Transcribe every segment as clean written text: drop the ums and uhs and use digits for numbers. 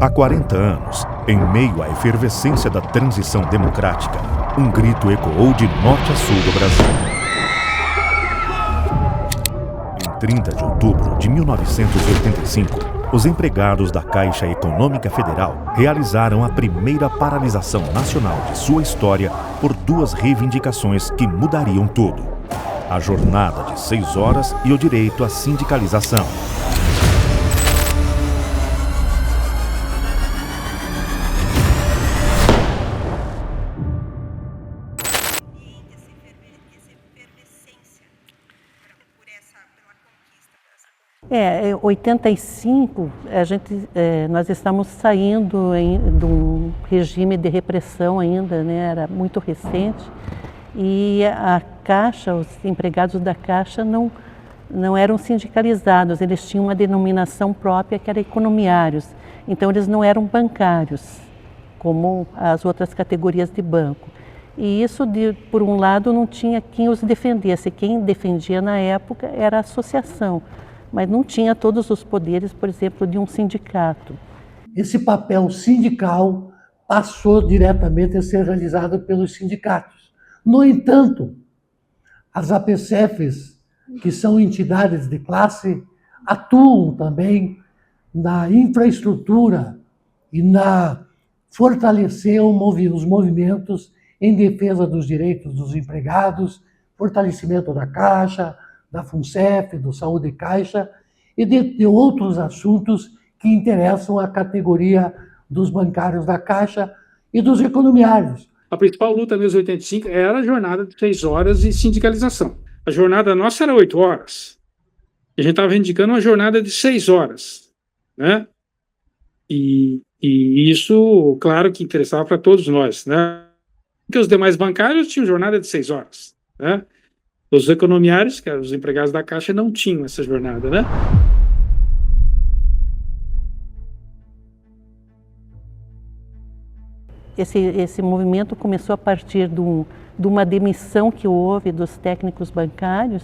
Há 40 anos, em meio à efervescência da transição democrática, um grito ecoou de norte a sul do Brasil. Em 30 de outubro de 1985, os empregados da Caixa Econômica Federal realizaram a primeira paralisação nacional de sua história por duas reivindicações que mudariam tudo: a jornada de 6 horas e o direito à sindicalização. Em 85, nós estamos saindo de um regime de repressão ainda, né? Era muito recente, e a Caixa, os empregados da Caixa não eram sindicalizados, eles tinham uma denominação própria que era economiários, então eles não eram bancários, como as outras categorias de banco. E isso, por um lado, não tinha quem os defendesse, quem defendia na época era a associação, mas não tinha todos os poderes, por exemplo, de um sindicato. Esse papel sindical passou diretamente a ser realizado pelos sindicatos. No entanto, as APCFs, que são entidades de classe, atuam também na infraestrutura e na fortalecer os movimentos em defesa dos direitos dos empregados, fortalecimento da Caixa, da FUNCEF, do Saúde Caixa e de outros assuntos que interessam a categoria dos bancários da Caixa e dos economiários. A principal luta mesmo em 85 era a jornada de 6 horas e sindicalização. A jornada nossa era 8 horas. E a gente estava indicando uma jornada de 6 horas, né? E isso, claro, que interessava para todos nós, né? Porque os demais bancários tinham jornada de 6 horas, né? Os economiários, que eram os empregados da Caixa, não tinham essa jornada, né? Esse movimento começou a partir de uma demissão que houve dos técnicos bancários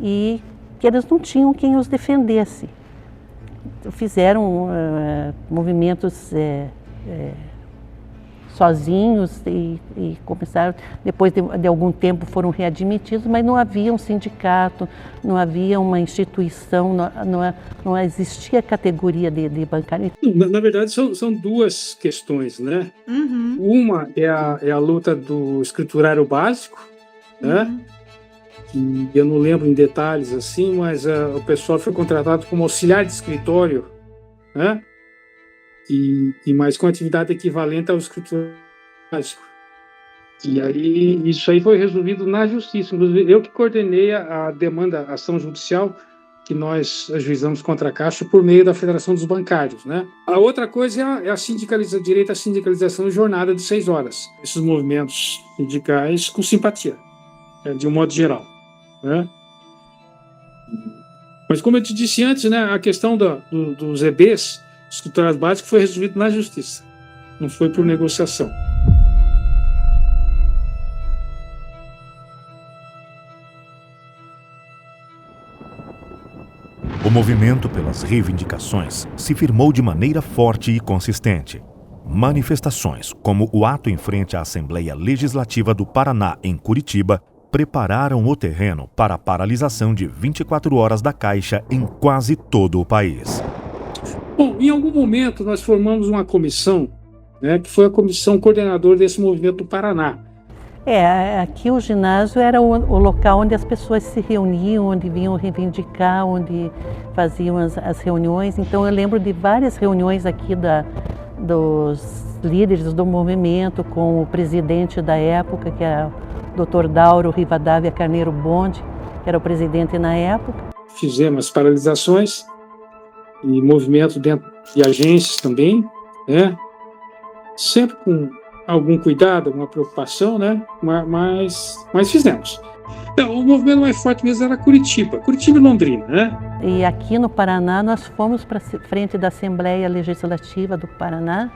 e que eles não tinham quem os defendesse. Fizeram movimentos sozinhos e começaram, depois de algum tempo foram readmitidos, mas não havia um sindicato, não havia uma instituição, não existia categoria de bancário. Na verdade, são duas questões, né? Uhum. Uma é a luta do escriturário básico, né? Que eu não lembro em detalhes assim, mas o pessoal foi contratado como auxiliar de escritório, né? E mais com atividade equivalente ao escriturário básico. E aí, isso aí foi resolvido na justiça. Inclusive, eu que coordenei a demanda, a ação judicial que nós ajuizamos contra a Caixa por meio da Federação dos Bancários, né? A outra coisa é a direito à sindicalização e jornada de 6 horas. Esses movimentos sindicais com simpatia, de um modo geral, né? Mas como eu te disse antes, né, a questão dos EBs, escriturário básico, foi resolvido na justiça, não foi por negociação. O movimento pelas reivindicações se firmou de maneira forte e consistente. Manifestações, como o ato em frente à Assembleia Legislativa do Paraná, em Curitiba, prepararam o terreno para a paralisação de 24 horas da Caixa em quase todo o país. Bom, em algum momento nós formamos uma comissão, né, que foi a comissão coordenadora desse movimento do Paraná. Aqui o ginásio era o local onde as pessoas se reuniam, onde vinham reivindicar, onde faziam as reuniões. Então eu lembro de várias reuniões aqui dos líderes do movimento com o presidente da época, que era o Dr. Dauro Rivadavia Carneiro Bonde, que era o presidente na época. Fizemos paralisações e movimento dentro de agências também, né? Sempre com algum cuidado, alguma preocupação, né? Mas fizemos. O movimento mais forte mesmo era Curitiba e Londrina, né? E aqui no Paraná nós fomos para frente da Assembleia Legislativa do Paraná.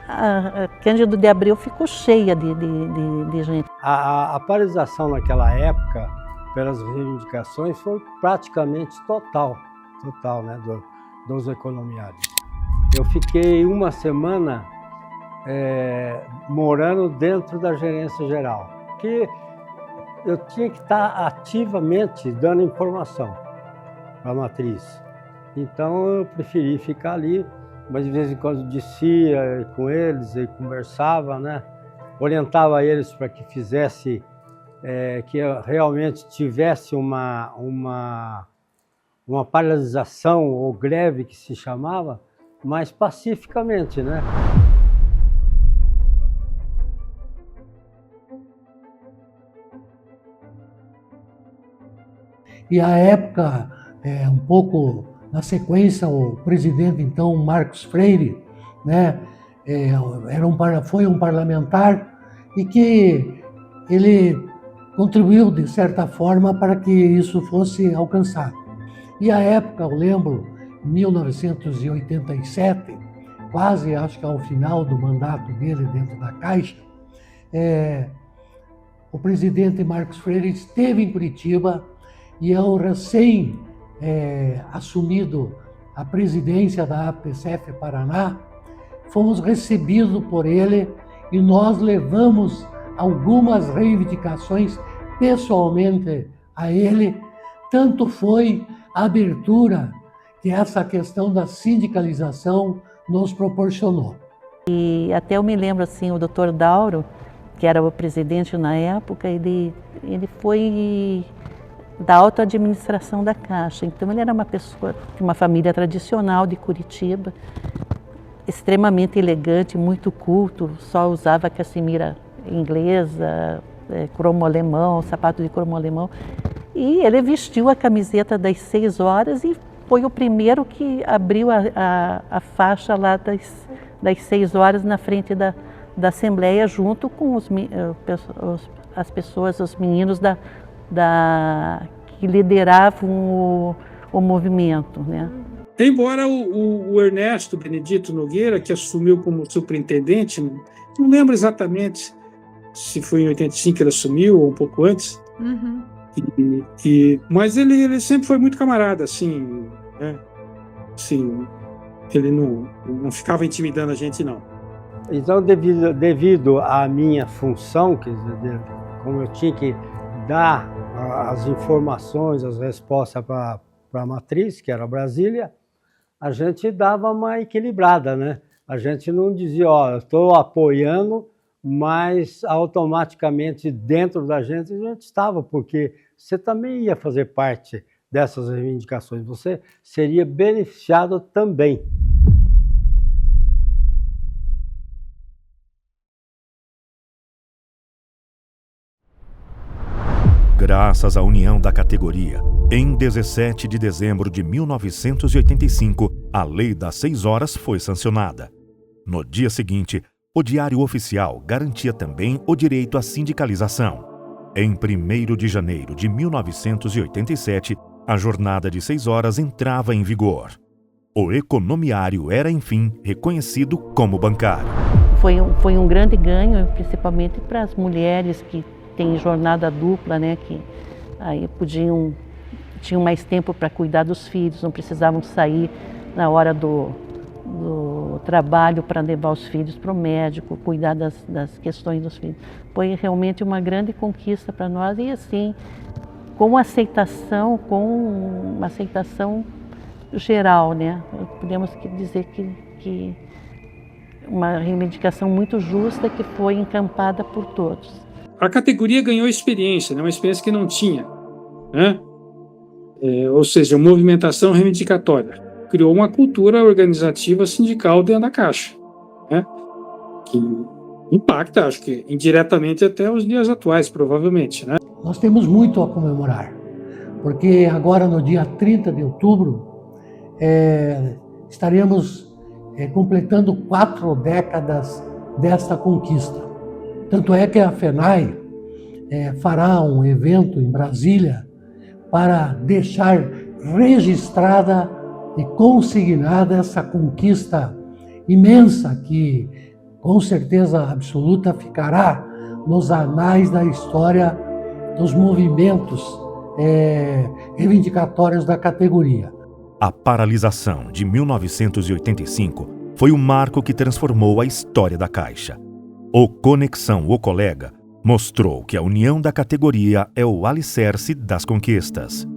A Cândido de Abreu ficou cheia de gente. A paralisação naquela época, pelas reivindicações, foi praticamente total, né, dos economiários. eu fiquei uma semana morando dentro da gerência geral, que eu tinha que estar ativamente dando informação para a matriz. Então eu preferi ficar ali, mas de vez em quando descia com eles e conversava, né? Orientava eles para que fizesse, que realmente tivesse uma paralisação ou greve que se chamava, mas pacificamente, né? E à época, um pouco na sequência, o presidente então Marcos Freire, né, foi um parlamentar e que ele contribuiu de certa forma para que isso fosse alcançado. E à época, eu lembro, em 1987, quase acho que ao final do mandato dele dentro da Caixa, o presidente Marcos Freire esteve em Curitiba e eu recém assumido a presidência da APCF Paraná, fomos recebidos por ele e nós levamos algumas reivindicações pessoalmente a ele. Tanto foi a abertura que essa questão da sindicalização nos proporcionou. E até eu me lembro assim, o Dr. Dauro, que era o presidente na época, ele foi da auto-administração da Caixa. Então ele era uma pessoa de uma família tradicional de Curitiba, extremamente elegante, muito culto, só usava caçemira inglesa, cromo alemão, sapato de cromo alemão. E ele vestiu a camiseta das 6 horas e foi o primeiro que abriu a faixa lá das 6 horas na frente da Assembleia, junto com as pessoas, os meninos que lideravam o movimento, né? Embora o Ernesto Benedito Nogueira, que assumiu como superintendente, não lembro exatamente se foi em 85 que ele assumiu ou um pouco antes, mas ele sempre foi muito camarada, assim, né? Assim, ele não ficava intimidando a gente, não. Então, devido à minha função, quer dizer, como eu tinha que dar as informações, as respostas para a matriz, que era Brasília, a gente dava uma equilibrada, né? A gente não dizia, ó, estou apoiando, mas automaticamente dentro da gente a gente estava, porque você também ia fazer parte dessas reivindicações, você seria beneficiado também. Graças à união da categoria, em 17 de dezembro de 1985, a Lei das 6 horas foi sancionada. No dia seguinte, o Diário Oficial garantia também o direito à sindicalização. Em 1º de janeiro de 1987, a jornada de 6 horas entrava em vigor. O economiário era, enfim, reconhecido como bancário. Foi um grande ganho, principalmente para as mulheres que têm jornada dupla, né, que aí tinham mais tempo para cuidar dos filhos, não precisavam sair na hora do trabalho para levar os filhos para o médico, cuidar das questões dos filhos. Foi realmente uma grande conquista para nós e assim, com uma aceitação geral, né? Podemos dizer que uma reivindicação muito justa que foi encampada por todos. A categoria ganhou experiência, né? Uma experiência que não tinha, né? Ou seja, movimentação reivindicatória. Criou uma cultura organizativa sindical dentro da Caixa, né? Que impacta, acho que indiretamente até os dias atuais, provavelmente, né? Nós temos muito a comemorar, porque agora no dia 30 de outubro estaremos completando 4 décadas desta conquista. Tanto é que a FENAI fará um evento em Brasília para deixar registrada e consignada essa conquista imensa que, com certeza absoluta, ficará nos anais da história dos movimentos reivindicatórios da categoria. A paralisação de 1985 foi o marco que transformou a história da Caixa. O Conexão O Colega mostrou que a união da categoria é o alicerce das conquistas.